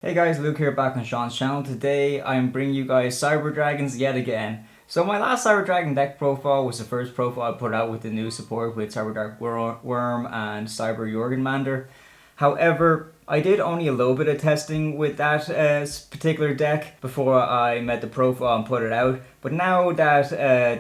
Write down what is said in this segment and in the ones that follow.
Hey guys, Luke here back on Sean's channel. Today I'm bringing you guys Cyber Dragons yet again. So my last Cyber Dragon deck profile was the first profile I put out with the new support with Cyberdark Wurm and Cyber Jormungandr. However, I did only a little bit of testing with that particular deck before I met the profile and put it out. But now that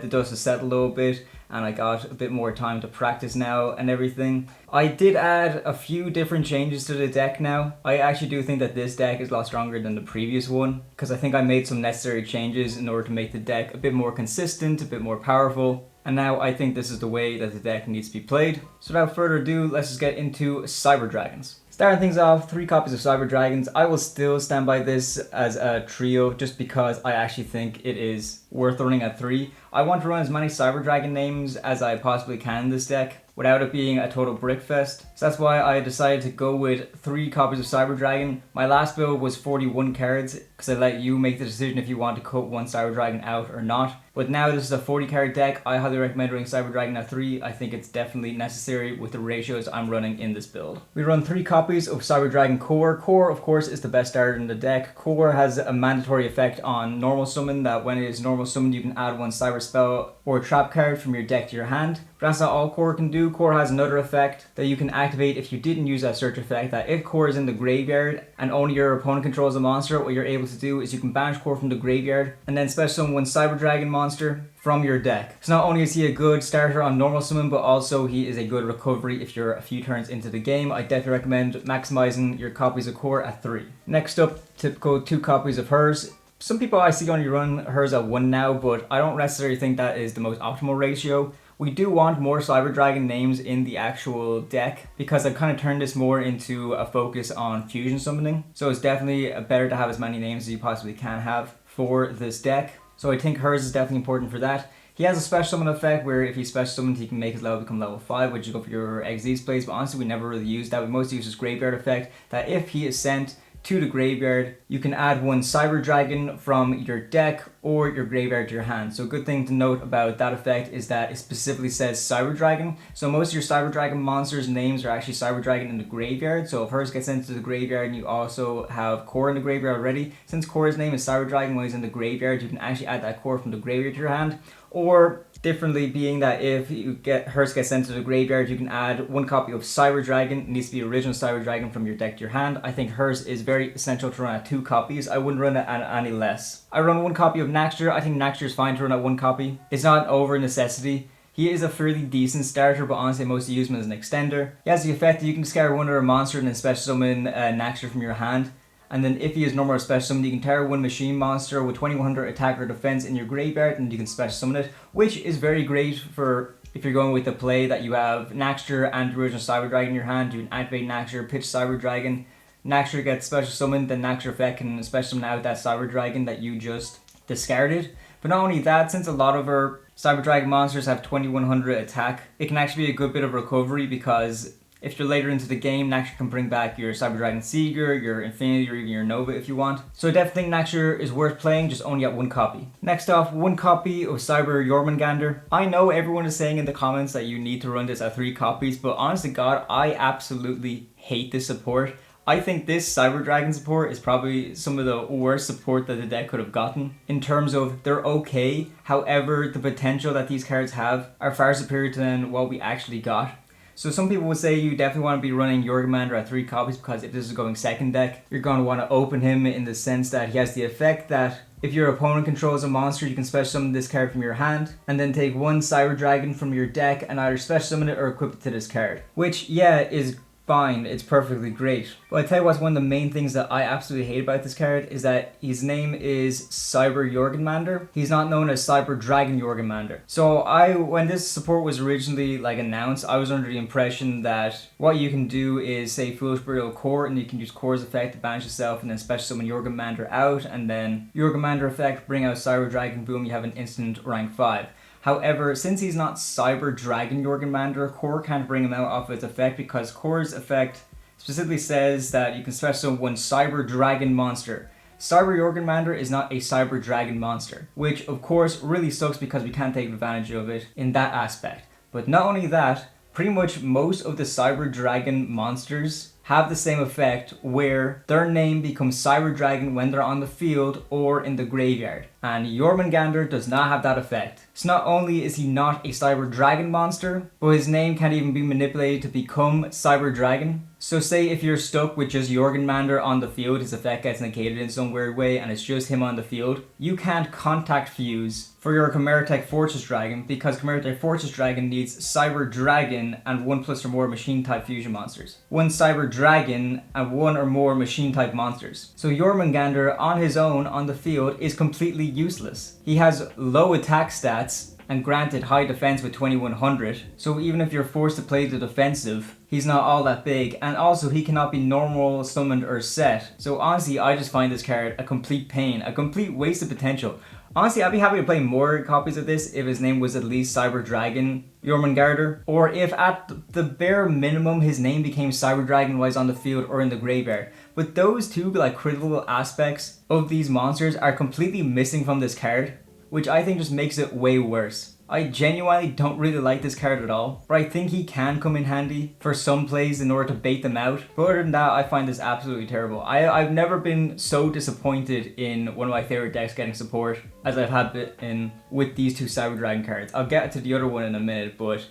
the dust has settled a little bit and I got a bit more time to practice now and everything, I did add a few different changes to the deck now. I actually do think that this deck is a lot stronger than the previous one because I think I made some necessary changes in order to make the deck a bit more consistent, a bit more powerful. And now I think this is the way that the deck needs to be played. So without further ado, let's just get into Cyber Dragons. Starting things off, 3 copies of Cyber Dragons. I will still stand by this as a trio just because I actually think it is worth running at 3. I want to run as many Cyber Dragon names as I possibly can in this deck without it being a total brick fest. So that's why I decided to go with 3 copies of Cyber Dragon. My last build was 41 cards because I let you make the decision if you want to cut one Cyber Dragon out or not. But now this is a 40 card deck. I highly recommend running Cyber Dragon at 3. I think it's definitely necessary with the ratios I'm running in this build. We run 3 copies of Cyber Dragon Core. Core, of course, is the best starter in the deck. Core has a mandatory effect on normal summon that when it is normal summoned you can add 1 cyber spell or trap card from your deck to your hand. But that's not all Core can do. Core has another effect that you can activate if you didn't use that search effect, that if Core is in the graveyard and only your opponent controls a monster, what you're able to do is you can banish Core from the graveyard and then special summon 1 Cyber Dragon monster from your deck. So not only is he a good starter on normal summon, but also he is a good recovery if you're a few turns into the game. I definitely recommend maximizing your copies of Core at 3. Next up, typical 2 copies of Herz. Some people I see only run Herz at 1 now, but I don't necessarily think that is the most optimal ratio. We do want more Cyber Dragon names in the actual deck because I've kind of turned this more into a focus on fusion summoning. So it's definitely better to have as many names as you possibly can have for this deck. So I think Herz is definitely important for that. He has a special summon effect where if he special summons he can make his level become level 5, which is good for your AA-ZEUS plays, but honestly we never really use that. We mostly use his graveyard effect, that if he is sent to the graveyard, you can add 1 Cyber Dragon from your deck or your graveyard to your hand. So a good thing to note about that effect is that it specifically says Cyber Dragon. So most of your Cyber Dragon monsters' names are actually Cyber Dragon in the graveyard. So if Herz gets sent to the graveyard and you also have Core in the graveyard already, since Core's name is Cyber Dragon when he's in the graveyard, you can actually add that Core from the graveyard to your hand. Or differently being that if you get Herz gets sent to the graveyard, you can add 1 copy of Cyber Dragon. It needs to be original Cyber Dragon from your deck to your hand. I think Herz is very essential to run at 2 copies. I wouldn't run it at any less. I run 1 copy of Nachster. I think Nachster is fine to run at 1 copy. It's not an over necessity. He is a fairly decent starter, but honestly I mostly use him as an extender. He has the effect that you can discard 1 other monster and then special summon Nachster from your hand. And then if he is normal or special summon, you can target 1 machine monster with 2100 attack or defense in your graveyard and you can special summon it, which is very great for if you're going with the play that you have Nachster and the original Cyber Dragon in your hand. You can activate Nachster, pitch Cyber Dragon, Nachster gets special summoned, then Nachster effect can special summon out that Cyber Dragon that you just discarded. But not only that, since a lot of our Cyber Dragon monsters have 2100 attack, it can actually be a good bit of recovery because if you're later into the game, Nachster can bring back your Cyber Dragon Seeger, your Infinity, or even your Nova if you want. So I definitely think Nachster is worth playing, just only at 1 copy. Next off, 1 copy of Cyber Jormungandr. I know everyone is saying in the comments that you need to run this at 3 copies, but honest to God, I absolutely hate this support. I think this Cyber Dragon support is probably some of the worst support that the deck could have gotten. In terms of they're okay, however, the potential that these cards have are far superior than what we actually got. So some people would say you definitely want to be running Jormungandr at 3 copies because if this is going second deck, you're going to want to open him in the sense that he has the effect that if your opponent controls a monster, you can special summon this card from your hand and then take 1 Cyber Dragon from your deck and either special summon it or equip it to this card. Which, yeah, is fine, it's perfectly great. But I tell you what's one of the main things that I absolutely hate about this card is that his name is Cyber Jormungandr. He's not known as Cyber Dragon Jormungandr. So when this support was originally announced, I was under the impression that what you can do is say Foolish Burial Core and you can use Core's effect to banish yourself and then special summon Jormungandr out and then Jormungandr effect, bring out Cyber Dragon, boom, you have an instant rank 5. However, since he's not Cyber Dragon Jormungandr, Core can't bring him out off its effect because Core's effect specifically says that you can special summon 1 Cyber Dragon monster. Cyber Jormungandr is not a Cyber Dragon monster, which of course really sucks because we can't take advantage of it in that aspect. But not only that, pretty much most of the Cyber Dragon monsters have the same effect where their name becomes Cyber Dragon when they're on the field or in the graveyard. And Jormungandr does not have that effect. So not only is he not a Cyber Dragon monster, but his name can't even be manipulated to become Cyber Dragon. So say if you're stuck with just Jormungandr on the field, his effect gets negated in some weird way and it's just him on the field, you can't contact fuse for your Chimeratech Fortress Dragon because Chimeratech Fortress Dragon needs Cyber Dragon and 1+ or more machine type fusion monsters. 1 Cyber Dragon and 1 or more machine type monsters. So Jormungandr on his own on the field is completely useless. He has low attack stats and granted high defense with 2100, so even if you're forced to play the defensive, he's not all that big, and also he cannot be normal summoned or set. So honestly, I just find this card a complete pain, a complete waste of potential. Honestly, I'd be happy to play more copies of this if his name was at least Cyber Dragon Jormungandr, or if at the bare minimum his name became Cyber Dragon while he's on the field or in the graveyard. But those two like critical aspects of these monsters are completely missing from this card, which I think just makes it way worse. I genuinely don't really like this card at all, but I think he can come in handy for some plays in order to bait them out. But other than that, I find this absolutely terrible. I've never been so disappointed in one of my favorite decks getting support as I've had been with these two Cyber Dragon cards. I'll get to the other one in a minute, but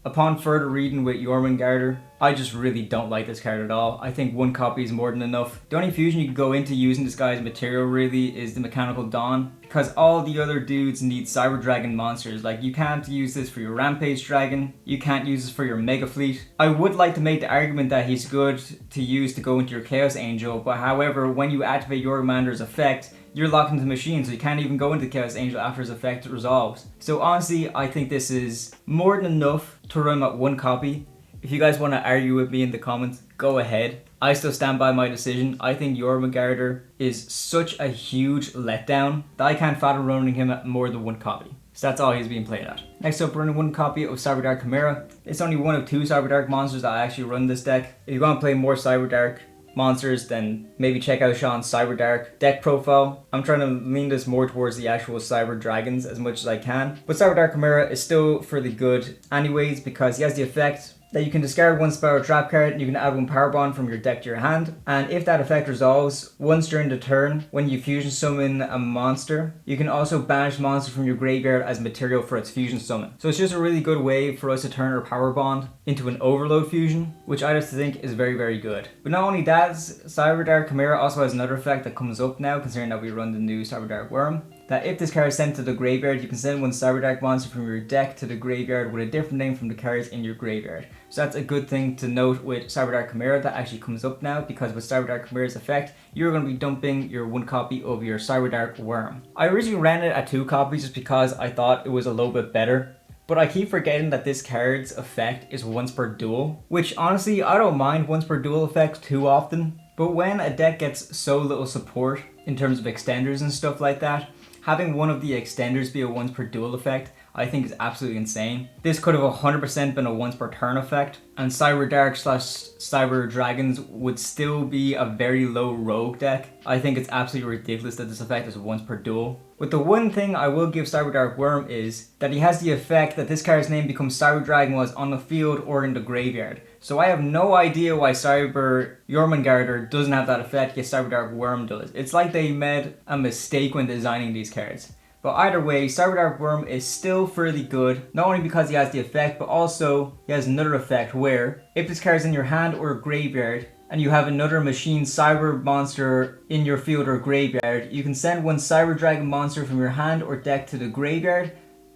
upon further reading with Jormungandr, I just really don't like this card at all. I think 1 copy is more than enough. The only fusion you can go into using this guy's material really is the Mechanical Dawn, because all the other dudes need Cyber Dragon monsters. Like, you can't use this for your Rampage Dragon, you can't use this for your Megafleet. I would like to make the argument that he's good to use to go into your Chaos Angel, but however, when you activate Jormungandra's effect, you're locked into the machine, so you can't even go into Chaos Angel after his effect resolves. So honestly, I think this is more than enough to run at 1 copy. If you guys want to argue with me in the comments, go ahead. I still stand by my decision. I think Jormungandr is such a huge letdown that I can't fathom running him at more than 1 copy. So that's all he's being played at. Next up, running 1 copy of Cyberdark Chimera. It's only 1 of 2 Cyberdark monsters that I actually run this deck. If you want to play more Cyberdark monsters, then maybe check out Sean's Cyberdark deck profile. I'm trying to lean this more towards the actual Cyber Dragons as much as I can. But Cyberdark Chimera is still fairly good anyways because he has the effect that you can discard 1 spell or trap card and you can add 1 power bond from your deck to your hand. And if that effect resolves, once during the turn, when you fusion summon a monster, you can also banish the monster from your graveyard as material for its fusion summon. So it's just a really good way for us to turn our power bond into an overload fusion, which I just think is very, very good. But not only that, Cyberdark Chimera also has another effect that comes up now, considering that we run the new Cyberdark Wurm. That if this card is sent to the graveyard, you can send 1 Cyberdark monster from your deck to the graveyard with a different name from the cards in your graveyard. So that's a good thing to note with Cyberdark Chimera that actually comes up now, because with Cyberdark Chimera's effect, you're going to be dumping your 1 copy of your Cyberdark Wurm. I originally ran it at 2 copies just because I thought it was a little bit better. But I keep forgetting that this card's effect is once per duel, which honestly, I don't mind once per duel effects too often. But when a deck gets so little support in terms of extenders and stuff like that, having 1 of the extenders be a once per duel effect, I think is absolutely insane. This could have 100% been a once per turn effect, and Cyberdark / Cyber Dragons would still be a very low rogue deck. I think it's absolutely ridiculous that this effect is once per duel. But the one thing I will give Cyberdark Wurm is that he has the effect that this card's name becomes Cyber Dragon while it's on the field or in the graveyard. So I have no idea why Cyber Jormungandr doesn't have that effect, yet Cyberdark Wurm does. It's like they made a mistake when designing these cards. But either way, Cyberdark Wurm is still fairly good, not only because he has the effect, but also he has another effect where, if this card is in your hand or graveyard, and you have another machine cyber monster in your field or graveyard, you can send 1 Cyber Dragon monster from your hand or deck to the graveyard,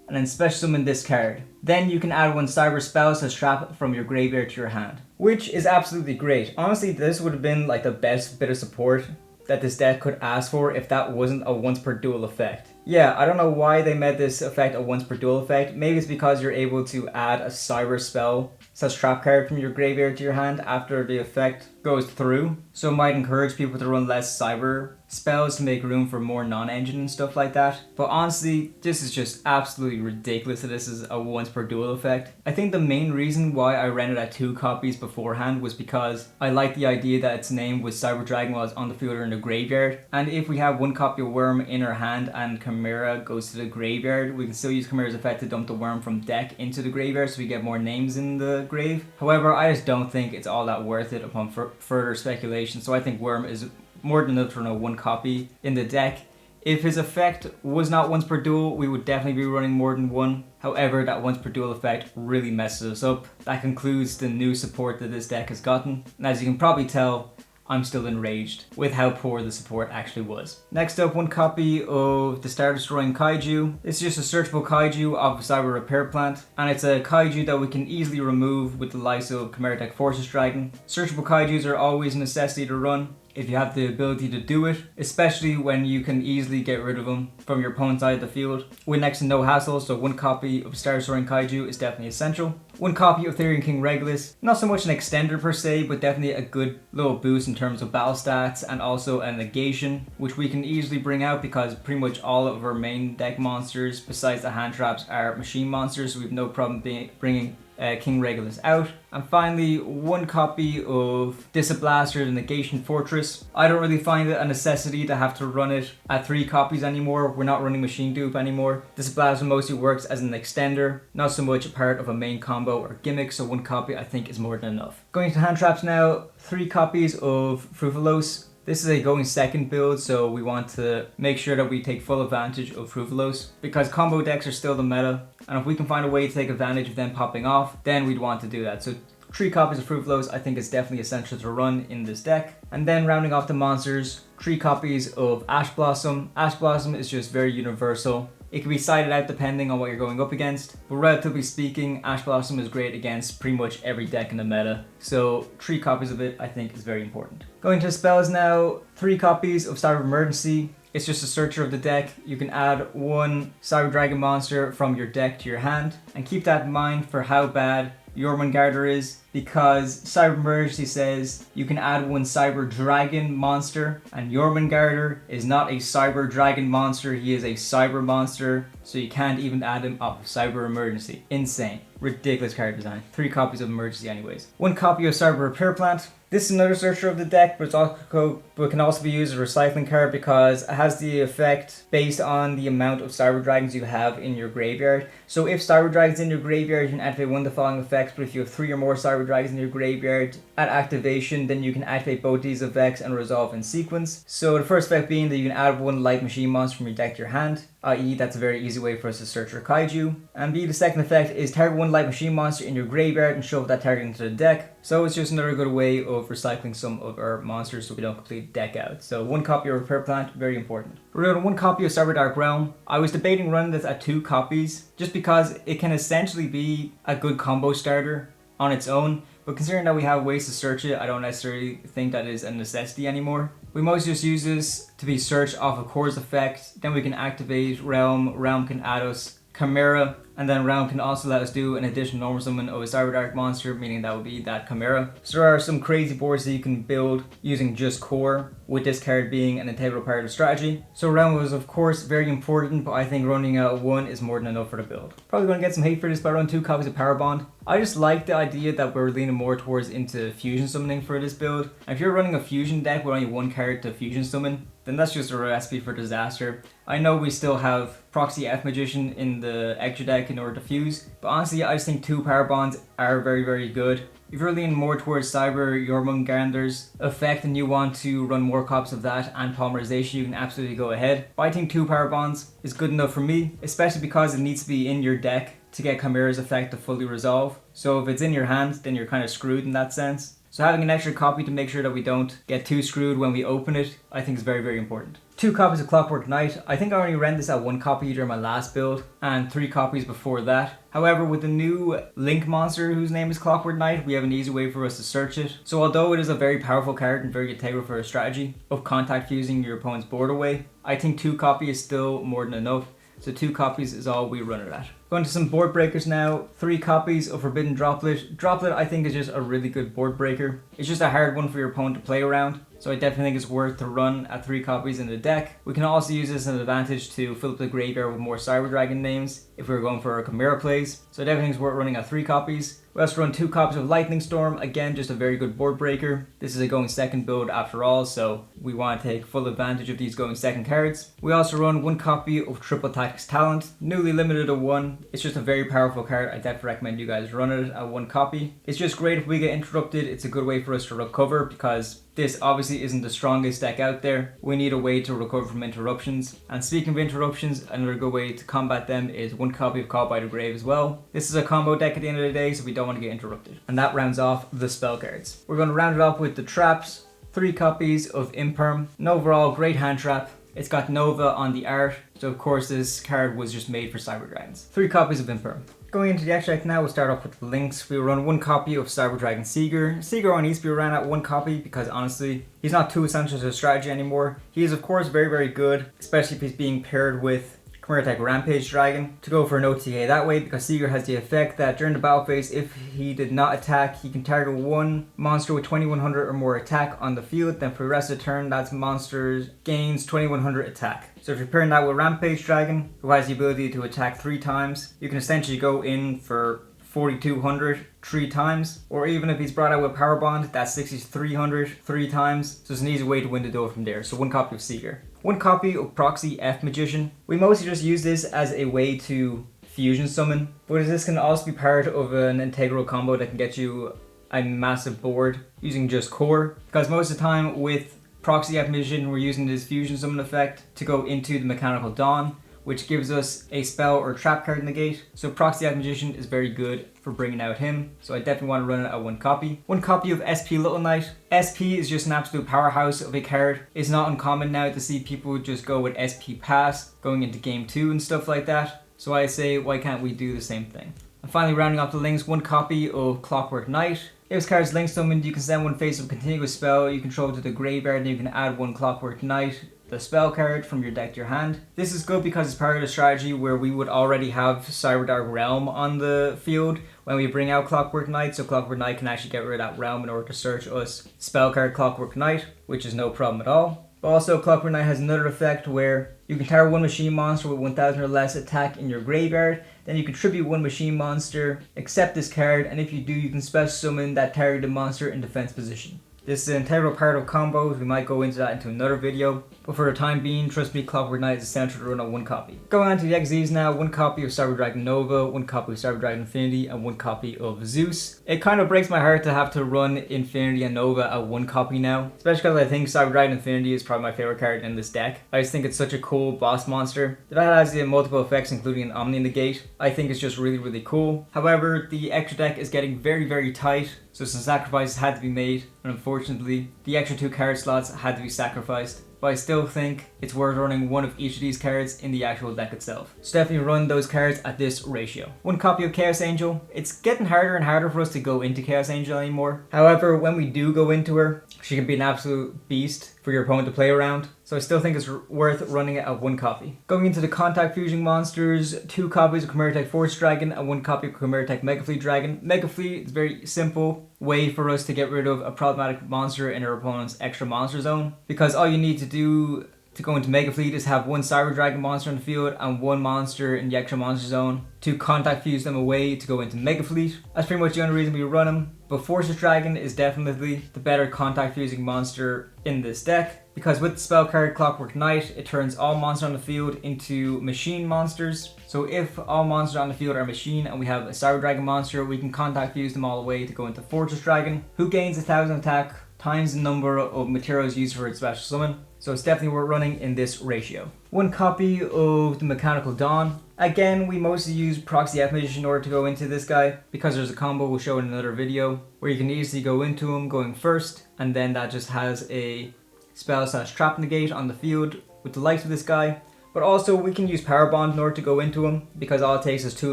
and then special summon this card. Then you can add 1 cyber spell / trap from your graveyard to your hand, which is absolutely great. Honestly, this would have been like the best bit of support that this deck could ask for if that wasn't a once per duel effect. Yeah, I don't know why they made this effect a once per duel effect. Maybe it's because you're able to add a cyber spell / trap card from your graveyard to your hand after the effect goes through. So it might encourage people to run less cyber spells to make room for more non-engine and stuff like that. But honestly, this is just absolutely ridiculous that this is a once per duel effect. I think the main reason why I ran it at 2 copies beforehand was because I liked the idea that its name was Cyber Dragon while it's on the field or in the graveyard. And if we have 1 copy of Wurm in our hand and Chimera goes to the graveyard, we can still use Chimera's effect to dump the Wurm from deck into the graveyard so we get more names in the grave. However, I just don't think it's all that worth it upon further speculation. So I think Wurm is more than enough to run a 1 copy in the deck. If his effect was not once per duel, we would definitely be running more than 1. However, that once per duel effect really messes us up. That concludes the new support that this deck has gotten. And as you can probably tell, I'm still enraged with how poor the support actually was. Next up, 1 copy of the Star Destroying Kaiju. It's just a searchable Kaiju off of Cyber Repair Plant, and it's a Kaiju that we can easily remove with the likes of Chimeratech Forces Dragon. Searchable Kaijus are always a necessity to run if you have the ability to do it, especially when you can easily get rid of them from your opponent's side of the field with next to no hassle. So 1 copy of Star Destroying Kaiju is definitely essential. 1 copy of Therion King Regulus, not so much an extender per se, but definitely a good little boost in terms of battle stats, and also a negation, which we can easily bring out because pretty much all of our main deck monsters besides the hand traps are machine monsters, so we have no problem bringing King Regulus out. And finally, 1 copy of Disablaster, the Negation Fortress. I don't really find it a necessity to have to run it at 3 copies anymore. We're not running Machine Dupe anymore. Disablaster mostly works as an extender, not so much a part of a main combo or gimmick, so 1 copy I think is more than enough. Going to hand traps now, 3 copies of Fuwalos. This is a going second build, so we want to make sure that we take full advantage of Fuwalos because combo decks are still the meta, and if we can find a way to take advantage of them popping off, then we'd want to do that. So 3 copies of Fuwalos I think is definitely essential to run in this deck. And then rounding off the monsters, 3 copies of Ash Blossom. Ash Blossom is just very universal. It can be sided out depending on what you're going up against, but relatively speaking, Ash Blossom is great against pretty much every deck in the meta, so 3 copies of it I think is very important. Going to spells now, 3 copies of Cyber Emergency. It's just a searcher of the deck. You can add 1 Cyber Dragon monster from your deck to your hand, and keep that in mind for how bad Jormungandr is, because Cyber Emergency says you can add 1 Cyber Dragon monster, and Jormungandr is not a Cyber Dragon monster, he is a Cyber monster, so you can't even add him off of Cyber Emergency. Insane. Ridiculous card design. 3 copies of Emergency anyways. 1 copy of Cyber Repair Plant. This is another searcher of the deck, but it can also be used as a recycling card because it has the effect based on the amount of Cyber Dragons you have in your graveyard. So if Cyber Dragons in your graveyard, you can activate 1 of the following effects, but if you have 3 or more Cyber Dragons in your graveyard at activation, then you can activate both these effects and resolve in sequence. So the first effect being that you can add 1 light machine monster from your deck to your hand, i.e. that's a very easy way for us to search for Kaiju. And B, the second effect is target 1 light machine monster in your graveyard and shove that target into the deck. So it's just another good way of recycling some of our monsters so we don't complete deck out. So 1 copy of Repair Plant, very important. We're doing 1 copy of Cyberdark Realm. I was debating running this at 2 copies just because it can essentially be a good combo starter on its own, but considering that we have ways to search it, I don't necessarily think that is a necessity anymore. We mostly just use this to be searched off a Core's effect, then we can activate Realm, Realm can add us Chimera, and then Realm can also let us do an additional normal summon of a Cyberdark monster, meaning that would be that Chimera. So there are some crazy boards that you can build using just Core, with this card being an integral part of the strategy. So Realm was of course very important, but I think running out 1 is more than enough for the build. Probably going to get some hate for this, but I run 2 copies of Power Bond. I just like the idea that we're leaning more towards into fusion summoning for this build. And if you're running a fusion deck with only 1 card to fusion summon, then that's just a recipe for disaster. I know we still have Proxy F Magician in the extra deck in order to fuse, but honestly I just think 2 Power Bonds are very, very good. If you're leaning more towards Cyber Jormungandr's effect and you want to run more copies of that and polymerization, you can absolutely go ahead. But I think 2 Power Bonds is good enough for me, especially because it needs to be in your deck to get Chimera's effect to fully resolve. So if it's in your hand, then you're kind of screwed in that sense. So having an extra copy to make sure that we don't get too screwed when we open it, I think is very, very important. 2 copies of Clockwork Night. I think I only ran this at 1 copy during my last build, and 3 copies before that. However, with the new Link monster whose name is Clockwork Night, we have an easy way for us to search it. So although it is a very powerful card and very integral for a strategy of contact fusing your opponent's board away, I think 2 copies is still more than enough. So 2 copies is all we run it at. Going to some board breakers now. 3 copies of Forbidden Droplet. Droplet I think is just a really good board breaker. It's just a hard one for your opponent to play around, so I definitely think it's worth to run at 3 copies in the deck. We can also use this as an advantage to fill up the graveyard with more Cyber Dragon names if we were going for our Chimera plays. So I definitely think it's worth running at 3 copies. We also run 2 copies of Lightning Storm, again just a very good board breaker. This is a going second build after all, so we want to take full advantage of these going second cards. We also run 1 copy of Triple Tactics Talent, newly limited to 1. run. It's just a very powerful card. I definitely recommend you guys run it at 1 copy. It's just great if we get interrupted. It's a good way for us to recover because this obviously isn't the strongest deck out there. We need a way to recover from interruptions. And speaking of interruptions, another good way to combat them is 1 copy of Call by the Grave as well. This is a combo deck at the end of the day, so we don't want to get interrupted. And that rounds off the spell cards. We're going to round it off with the traps. 3 copies of Imperm. An overall great hand trap. It's got Nova on the art, so of course this card was just made for Cyber Dragons. 3 copies of Imperm. Going into the extract now, we'll start off with the links. We will run 1 copy of Cyber Dragon Seeger. Seeger only needs to be ran at 1 copy because honestly, he's not too essential to the strategy anymore. He is of course very, very good, especially if he's being paired with Chimeratech Rampage Dragon to go for an OTA that way, because Seeger has the effect that during the battle phase, if he did not attack, he can target 1 monster with 2100 or more attack on the field. Then for the rest of the turn, that monster gains 2100 attack. So if you're pairing that with Rampage Dragon, who has the ability to attack 3 times, you can essentially go in for 4200 3 times, or even if he's brought out with Power Bond, that's 6300 3 times. So it's an easy way to win the duel from there. So 1 copy of Seeger. 1 copy of Proxy F Magician. We mostly just use this as a way to fusion summon, but this can also be part of an integral combo that can get you a massive board using just core, because most of the time with Proxy F Magician we're using this fusion summon effect to go into the Mechanical Dawn, which gives us a spell or trap card negate. So Proxy F Magician is very good for bringing out him. So I definitely want to run it at 1 copy. 1 copy of SP Little Knight. SP is just an absolute powerhouse of a card. It's not uncommon now to see people just go with SP Pass going into game 2 and stuff like that. So I say, why can't we do the same thing? And finally, rounding off the links, 1 copy of Clockwork Night. If this card is link summoned, you can send 1 face of continuous spell you control to the graveyard, and you can add 1 Clockwork Night, the spell card, from your deck to your hand. This is good because it's part of the strategy where we would already have Cyberdark Realm on the field when we bring out Clockwork Night, so Clockwork Night can actually get rid of that realm in order to search us spell card Clockwork Night, which is no problem at all. But also Clockwork Night has another effect where you can target 1 machine monster with 1000 or less attack in your graveyard, then you contribute 1 machine monster, accept this card, and if you do, you can special summon that targeted monster in defense position. This is an integral part of combos. We might go into that into another video. But for the time being, trust me, Clockwork Night is essential to run on 1 copy. Going on to the XZs now, 1 copy of Cyber Dragon Nova, 1 copy of Cyber Dragon Infinity, and 1 copy of Zeus. It kind of breaks my heart to have to run Infinity and Nova at 1 copy now. Especially because I think Cyber Dragon Infinity is probably my favorite card in this deck. I just think it's such a cool boss monster. The fact that it has the multiple effects including an Omni Negate, I think it's just really, really cool. However, the extra deck is getting very, very tight. So some sacrifices had to be made, and unfortunately, the extra 2 card slots had to be sacrificed. But I still think it's worth running 1 of each of these cards in the actual deck itself. So definitely run those cards at this ratio. 1 copy of Chaos Angel. It's getting harder and harder for us to go into Chaos Angel anymore. However, when we do go into her, she can be an absolute beast for your opponent to play around. So I still think it's worth running it at 1 copy. Going into the contact fusing monsters, 2 copies of Chimeratech Force Dragon and 1 copy of Chimeratech Megafleet Dragon. Megafleet is a very simple way for us to get rid of a problematic monster in our opponent's extra monster zone, because all you need to do to go into Megafleet is have 1 Cyber Dragon monster on the field and 1 monster in the extra monster zone to contact fuse them away to go into Megafleet. That's pretty much the only reason we run them. But Forces Dragon is definitely the better contact fusing monster in this deck, because with the spell card Clockwork Night, it turns all monsters on the field into machine monsters. So if all monsters on the field are machine and we have a Cyber Dragon monster, we can contact fuse them all the way to go into Fortress Dragon, who gains 1000 attack times the number of materials used for its special summon. So it's definitely worth running in this ratio. 1 copy of the Mechanical Dawn. Again, we mostly use Proxy F Magician in order to go into this guy, because there's a combo we'll show in another video where you can easily go into him going first, and then that just has a spell / trap negate on the field with the likes of this guy. But also we can use Power Bond in order to go into him, because all it takes is 2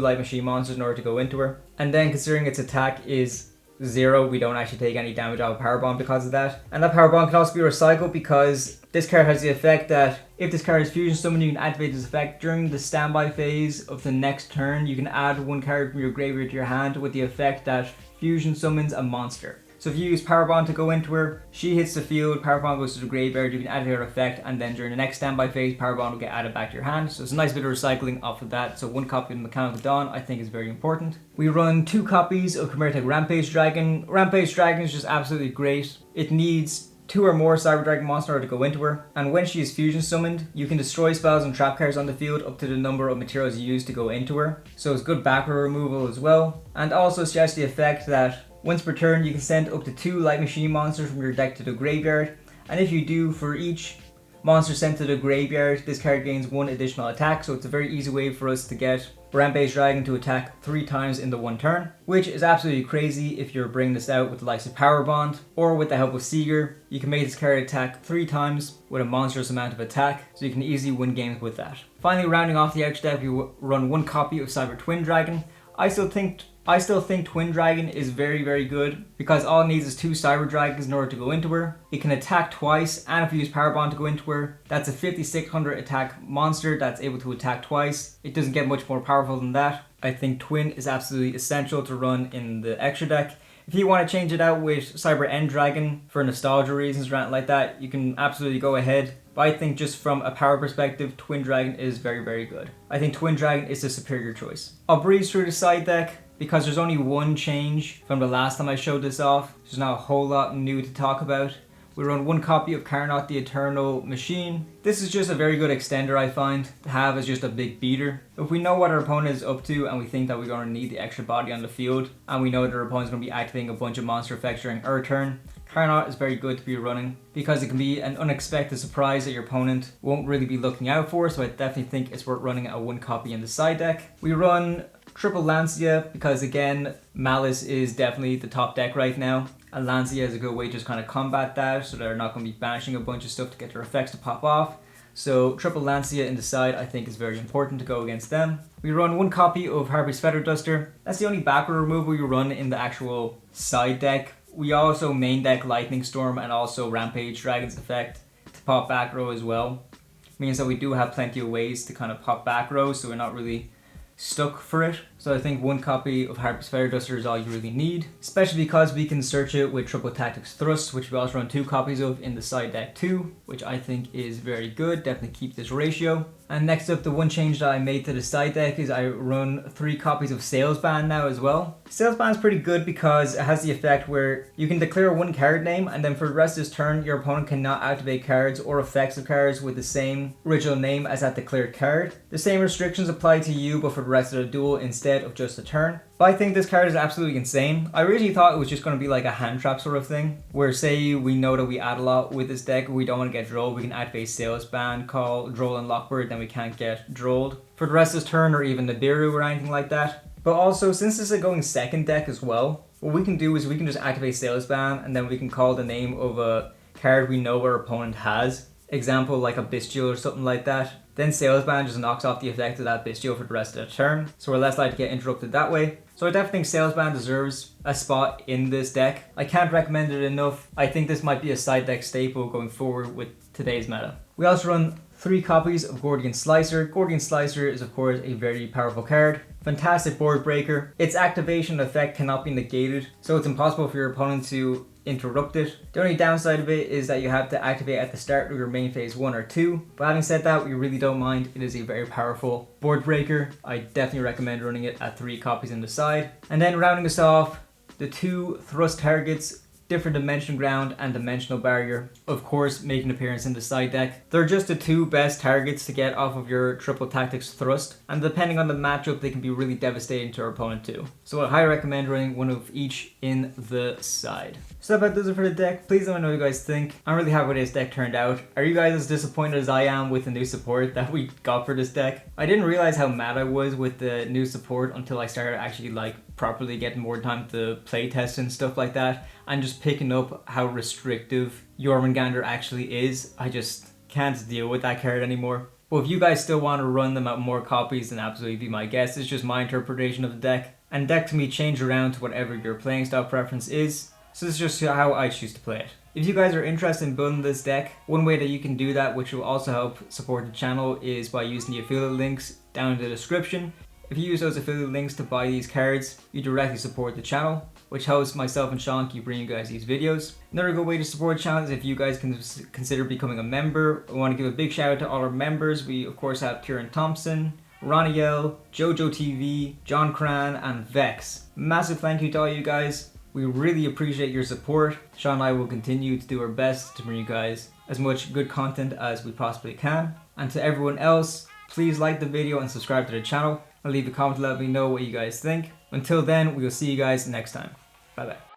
light machine monsters in order to go into her. And then considering its attack is 0, we don't actually take any damage out of Power Bomb because of that. And that Power Bomb can also be recycled, because this card has the effect that if this card is fusion summoned, you can activate this effect during the standby phase of the next turn. You can add 1 card from your graveyard to your hand with the effect that fusion summons a monster. So if you use Power Bond to go into her, she hits the field, Power Bond goes to the graveyard, you can add her effect, and then during the next standby phase, Power Bond will get added back to your hand. So it's a nice bit of recycling off of that. So 1 copy of Mechanical Dawn I think is very important. We run 2 copies of Chimeratech Rampage Dragon. Rampage Dragon is just absolutely great. It needs 2 or more Cyber Dragon monster to go into her, and when she is fusion summoned, you can destroy spells and trap cards on the field up to the number of materials you use to go into her, so it's good back row removal as well. And also she has the effect that once per turn you can send up to 2 Light Machine monsters from your deck to the graveyard, and if you do, for each monster sent to the graveyard, this card gains 1 additional attack, so it's a very easy way for us to get Rampage Dragon to attack 3 times in the 1 turn, which is absolutely crazy if you're bringing this out with the likes of Power Bond, or with the help of Seeger. You can make this card attack 3 times with a monstrous amount of attack, so you can easily win games with that. Finally, rounding off the edge deck, we run 1 copy of Cyber Twin Dragon. I still think Twin Dragon is very good because all it needs is 2 Cyber Dragons in order to go into her. It can attack twice, and if you use Power Bond to go into her, that's a 5600 attack monster that's able to attack twice. It doesn't get much more powerful than that. I think Twin is absolutely essential to run in the extra deck. If you want to change it out with Cyber End Dragon for nostalgia reasons or anything like that, you can absolutely go ahead. But I think just from a power perspective, Twin Dragon is very good. I think Twin Dragon is the superior choice. I'll breeze through the side deck because there's only 1 change from the last time I showed this off. There's not a whole lot new to talk about. We run 1 copy of Carnot the Eternal Machine. This is just a very good extender, I find, to have as just a big beater. If we know what our opponent is up to and we think that we're going to need the extra body on the field, and we know that our opponent's going to be activating a bunch of monster effects during our turn, Carnot is very good to be running because it can be an unexpected surprise that your opponent won't really be looking out for, so I definitely think it's worth running a 1 copy in the side deck. We run Triple Lancia because, again, Malice is definitely the top deck right now, and Lancia is a good way to just kind of combat that, so they're not going to be banishing a bunch of stuff to get their effects to pop off. So Triple Lancia in the side I think is very important to go against them. We run 1 copy of Harpy's Feather Duster. That's the only backward removal we run in the actual side deck. We also main deck Lightning Storm and also Rampage Dragon's effect to pop back row as well. Means that we do have plenty of ways to kind of pop back row, so we're not really stuck for it. So I think 1 copy of Harpy's Feather Duster is all you really need, especially because we can search it with Triple Tactics Thrust, which we also run 2 copies of in the side deck too, which I think is very good. Definitely keep this ratio. And next up, the 1 change that I made to the side deck is I run 3 copies of Salesband now as well. Salesband is pretty good because it has the effect where you can declare 1 card name, and then for the rest of this turn your opponent cannot activate cards or effects of cards with the same original name as that declared card. The same restrictions apply to you but for the rest of the duel instead of just a turn. But I think this card is absolutely insane. I originally thought it was just going to be like a hand trap sort of thing, where say we know that we add a lot with this deck, we don't want to get drolled, we can activate Salesband, call Droll and Lockbird, then we can't get drolled for the rest of this turn or even Nibiru or anything like that. But also, since this is a going second deck as well, what we can do is we can just activate Salesband and then we can call the name of a card we know our opponent has. Example, like a Bestial or something like that. Then Salesband just knocks off the effect of that Bestial for the rest of the turn, so we're less likely to get interrupted that way. So I definitely think Salesband deserves a spot in this deck. I can't recommend it enough. I think this might be a side deck staple going forward with today's meta. We also run 3 copies of Gordian Slicer. Gordian Slicer is of course a very powerful card. Fantastic board breaker. Its activation effect cannot be negated, so it's impossible for your opponent to interrupt it. The only downside of it is that you have to activate at the start of your main phase 1 or 2. But having said that, we really don't mind. It is a very powerful board breaker. I definitely recommend running it at 3 copies in the side. And then rounding us off, the 2 thrust targets, Different Dimension Ground and Dimensional Barrier, of course make an appearance in the side deck. They're just the 2 best targets to get off of your Triple Tactics Thrust, and depending on the matchup they can be really devastating to our opponent too. So I highly recommend running 1 of each in the side. So that does it for the deck. Please let me know what you guys think. I'm really happy with this deck turned out. Are you guys as disappointed as I am with the new support that we got for this deck? I didn't realize how mad I was with the new support until I started actually properly getting more time to play test and stuff like that, and just picking up how restrictive Jormungandr actually is. I just can't deal with that card anymore. But if you guys still want to run them at more copies, then absolutely be my guest. It's just my interpretation of the deck, and deck can be changed around to whatever your playing style preference is. So this is just how I choose to play it. If you guys are interested in building this deck, one way that you can do that, which will also help support the channel, is by using the affiliate links down in the description. If you use those affiliate links to buy these cards, you directly support the channel, which helps myself and Sean keep bringing you guys these videos. Another good way to support the channel is if you guys can consider becoming a member. I want to give a big shout out to all our members. We of course have Kieran Thompson, Roniel, Jojo TV, John Cran, and Vex. Massive thank you to all you guys. We really appreciate your support. Sean and I will continue to do our best to bring you guys as much good content as we possibly can. And to everyone else, please like the video and subscribe to the channel. And leave a comment to let me know what you guys think. Until then, we will see you guys next time. Bye bye.